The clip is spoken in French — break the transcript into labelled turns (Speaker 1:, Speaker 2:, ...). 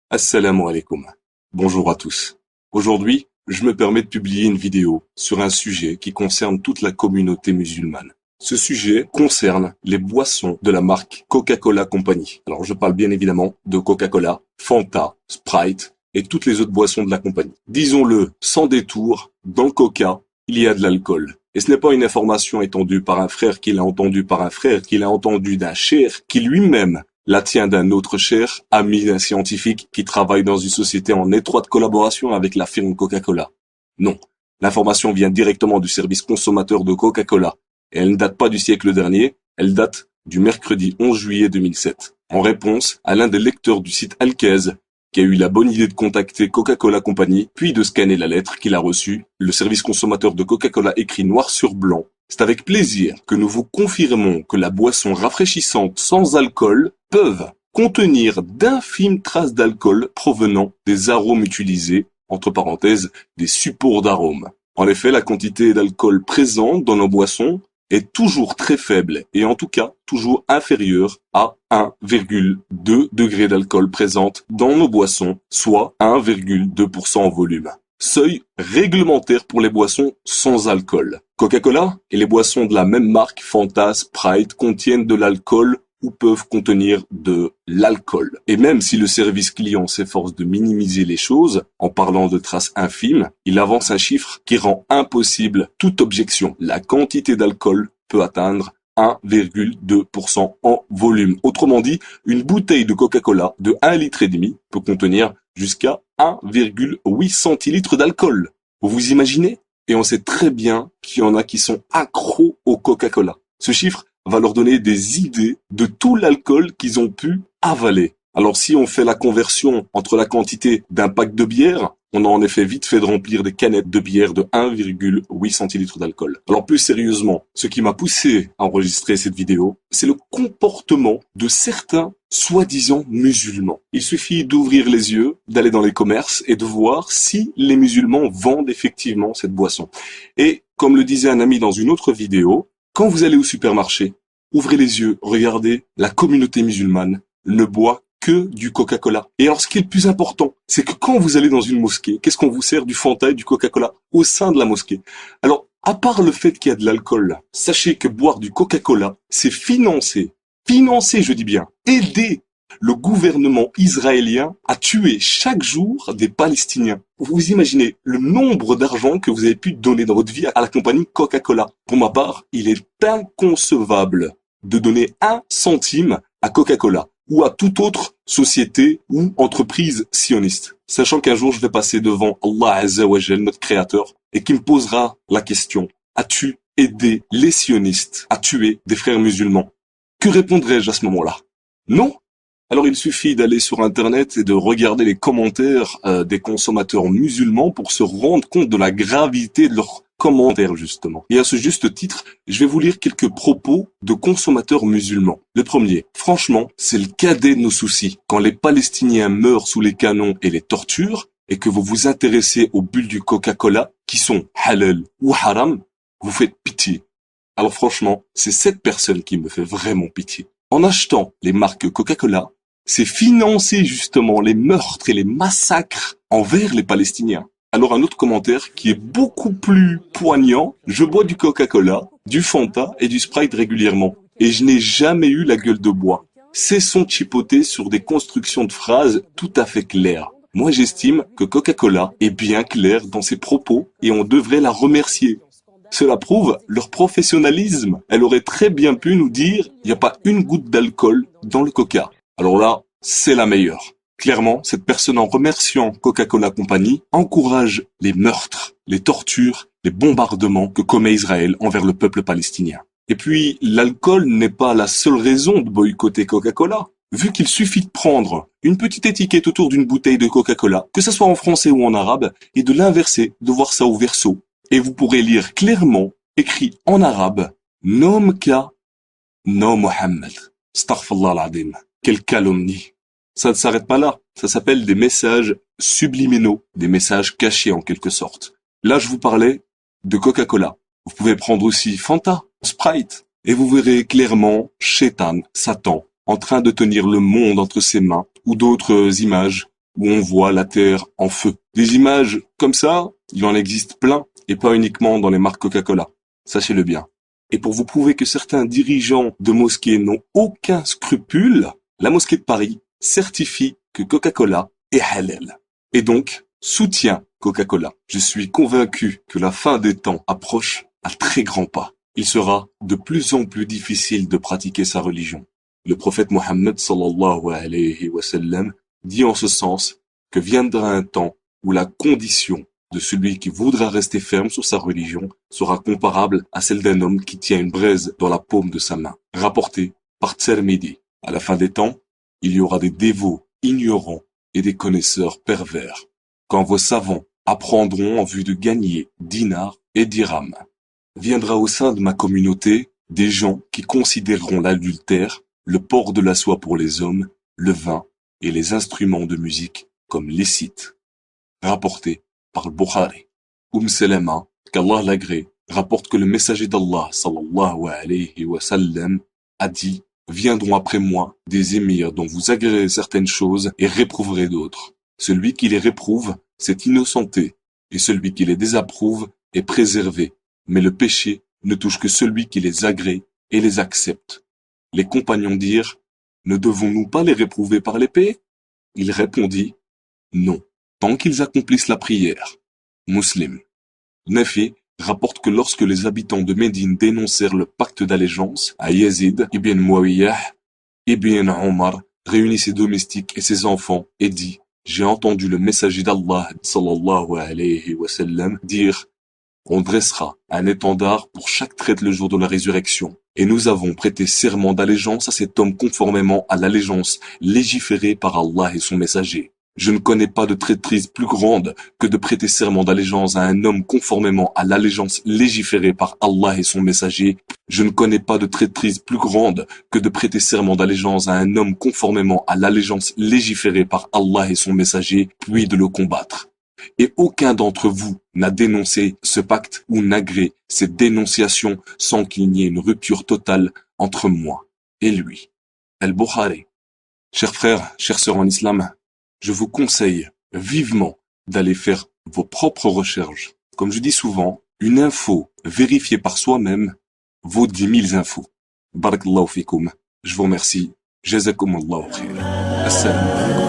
Speaker 1: Assalamu alaikum. Bonjour à tous. Aujourd'hui, je me permets de publier une vidéo sur un sujet qui concerne toute la communauté musulmane. Ce sujet concerne les boissons de la marque Coca-Cola Company. Alors je parle bien évidemment de Coca-Cola, Fanta, Sprite et toutes les autres boissons de la compagnie. Disons-le sans détour, dans le Coca, il y a de l'alcool. Et ce n'est pas une information étendue par un frère qui l'a entendu par un frère, qui l'a entendu d'un cher, qui lui-même la tient d'un autre cher, ami d'un scientifique qui travaille dans une société en étroite collaboration avec la firme Coca-Cola. Non, l'information vient directement du service consommateur de Coca-Cola. Et elle ne date pas du siècle dernier, elle date du mercredi 11 juillet 2007. En réponse à l'un des lecteurs du site Alkez, qui a eu la bonne idée de contacter Coca-Cola Company, puis de scanner la lettre qu'il a reçue, le service consommateur de Coca-Cola écrit noir sur blanc: c'est avec plaisir que nous vous confirmons que la boisson rafraîchissante sans alcool peuvent contenir d'infimes traces d'alcool provenant des arômes utilisés, entre parenthèses, des supports d'arômes. En effet, la quantité d'alcool présente dans nos boissons est toujours très faible et en tout cas toujours inférieure à 1,2 degré d'alcool présente dans nos boissons, soit 1,2% en volume. Seuil réglementaire pour les boissons sans alcool. Coca-Cola et les boissons de la même marque, Fanta, Sprite, contiennent de l'alcool ou peuvent contenir de l'alcool. Et même si le service client s'efforce de minimiser les choses en parlant de traces infimes, il avance un chiffre qui rend impossible toute objection. La quantité d'alcool peut atteindre 1,2% en volume. Autrement dit, une bouteille de Coca-Cola de 1,5 litre peut contenir jusqu'à 1,8 centilitres d'alcool. Vous imaginez? Et on sait très bien qu'il y en a qui sont accros au Coca-Cola. Ce chiffre va leur donner des idées de tout l'alcool qu'ils ont pu avaler. Alors si on fait la conversion entre la quantité d'un pack de bière, on a en effet vite fait de remplir des canettes de bière de 1,8 centilitres d'alcool. Alors plus sérieusement, ce qui m'a poussé à enregistrer cette vidéo, c'est le comportement de certains soi-disant musulmans. Il suffit d'ouvrir les yeux, d'aller dans les commerces et de voir si les musulmans vendent effectivement cette boisson. Et comme le disait un ami dans une autre vidéo, quand vous allez au supermarché, ouvrez les yeux, regardez, la communauté musulmane ne boit que du Coca-Cola. Et alors ce qui est le plus important, c'est que quand vous allez dans une mosquée, qu'est-ce qu'on vous sert? Du Fanta et du Coca-Cola au sein de la mosquée. Alors, à part le fait qu'il y a de l'alcool, sachez que boire du Coca-Cola, c'est financer, je dis bien, aider le gouvernement israélien à tuer chaque jour des Palestiniens. Vous imaginez le nombre d'argent que vous avez pu donner dans votre vie à la compagnie Coca-Cola. Pour ma part, il est inconcevable de donner 1 centime à Coca-Cola ou à toute autre société ou entreprise sioniste. Sachant qu'un jour je vais passer devant Allah Azza wa Jal, notre créateur, et qui me posera la question: as-tu aidé les sionistes à tuer des frères musulmans? Que répondrai-je à ce moment-là? Non? Alors il suffit d'aller sur internet et de regarder les commentaires des consommateurs musulmans pour se rendre compte de la gravité de leurs commentaires justement. Et à ce juste titre, je vais vous lire quelques propos de consommateurs musulmans. Le premier: franchement, c'est le cadet de nos soucis. Quand les Palestiniens meurent sous les canons et les tortures, et que vous vous intéressez aux bulles du Coca-Cola, qui sont halal ou haram, vous faites pitié. Alors franchement, c'est cette personne qui me fait vraiment pitié. En achetant les marques Coca-Cola, c'est financer justement les meurtres et les massacres envers les Palestiniens. Alors un autre commentaire qui est beaucoup plus poignant: je bois du Coca-Cola, du Fanta et du Sprite régulièrement, et je n'ai jamais eu la gueule de bois. Cessons de chipoter sur des constructions de phrases tout à fait claires. Moi j'estime que Coca-Cola est bien claire dans ses propos et on devrait la remercier. Cela prouve leur professionnalisme. Elle aurait très bien pu nous dire: il n'y a pas une goutte d'alcool dans le Coca. Alors là, c'est la meilleure. Clairement, cette personne, en remerciant Coca-Cola Company, encourage les meurtres, les tortures, les bombardements que commet Israël envers le peuple palestinien. Et puis, l'alcool n'est pas la seule raison de boycotter Coca-Cola. Vu qu'il suffit de prendre une petite étiquette autour d'une bouteille de Coca-Cola, que ce soit en français ou en arabe, et de l'inverser, de voir ça au verso, et vous pourrez lire clairement, écrit en arabe: Nomka, no Mohammed. Astaghfirullah al-Azim. Quelle calomnie. Ça ne s'arrête pas là. Ça s'appelle des messages subliminaux, des messages cachés en quelque sorte. Là, je vous parlais de Coca-Cola. Vous pouvez prendre aussi Fanta, Sprite, et vous verrez clairement Shaitan, Satan, en train de tenir le monde entre ses mains, ou d'autres images où on voit la terre en feu. Des images comme ça, il en existe plein, et pas uniquement dans les marques Coca-Cola. Sachez-le bien. Et pour vous prouver que certains dirigeants de mosquées n'ont aucun scrupule, la mosquée de Paris certifie que Coca-Cola est halal. Et donc, soutient Coca-Cola. Je suis convaincu que la fin des temps approche à très grands pas. Il sera de plus en plus difficile de pratiquer sa religion. Le prophète Mohammed sallallahu alayhi wa sallam dit en ce sens que viendra un temps où la condition de celui qui voudra rester ferme sur sa religion sera comparable à celle d'un homme qui tient une braise dans la paume de sa main. Rapporté par Tirmidhi. À la fin des temps, il y aura des dévots ignorants et des connaisseurs pervers. Quand vos savants apprendront en vue de gagner dinars et dirhams. Viendra au sein de ma communauté des gens qui considéreront l'adultère, le port de la soie pour les hommes, le vin et les instruments de musique comme licites. Rapporté par le Bukhari. Salama, qu'Allah l'agrée, rapporte que le messager d'Allah sallallahu alayhi wa sallam a dit: viendront après moi des émirs dont vous agréez certaines choses et réprouverez d'autres. Celui qui les réprouve, c'est innocenté, et celui qui les désapprouve est préservé. Mais le péché ne touche que celui qui les agrée et les accepte. Les compagnons dirent: ne devons-nous pas les réprouver par l'épée? Il répondit: non, tant qu'ils accomplissent la prière. Muslim. Nafi rapporte que lorsque les habitants de Médine dénoncèrent le pacte d'allégeance à Yazid ibn Muawiyah, ibn Omar réunit ses domestiques et ses enfants et dit: j'ai entendu le messager d'Allah sallallahu alayhi wa sallam dire: on dressera un étendard pour chaque traite le jour de la résurrection. Et nous avons prêté serment d'allégeance à cet homme conformément à l'allégeance légiférée par Allah et son messager. Je ne connais pas de traîtrise plus grande que de prêter serment d'allégeance à un homme conformément à l'allégeance légiférée par Allah et son messager. Je ne connais pas de traîtrise plus grande que de prêter serment d'allégeance à un homme conformément à l'allégeance légiférée par Allah et son messager, puis de le combattre. Et aucun d'entre vous n'a dénoncé ce pacte ou n'agrée cette dénonciation sans qu'il n'y ait une rupture totale entre moi et lui. Al-Bukhari. Chers frères, chères sœurs en islam, je vous conseille vivement d'aller faire vos propres recherches. Comme je dis souvent, une info vérifiée par soi-même vaut 10 000 infos. Barakallahu fikoum. Je vous remercie. Jazakumullahu khair. Assalamu alaikum.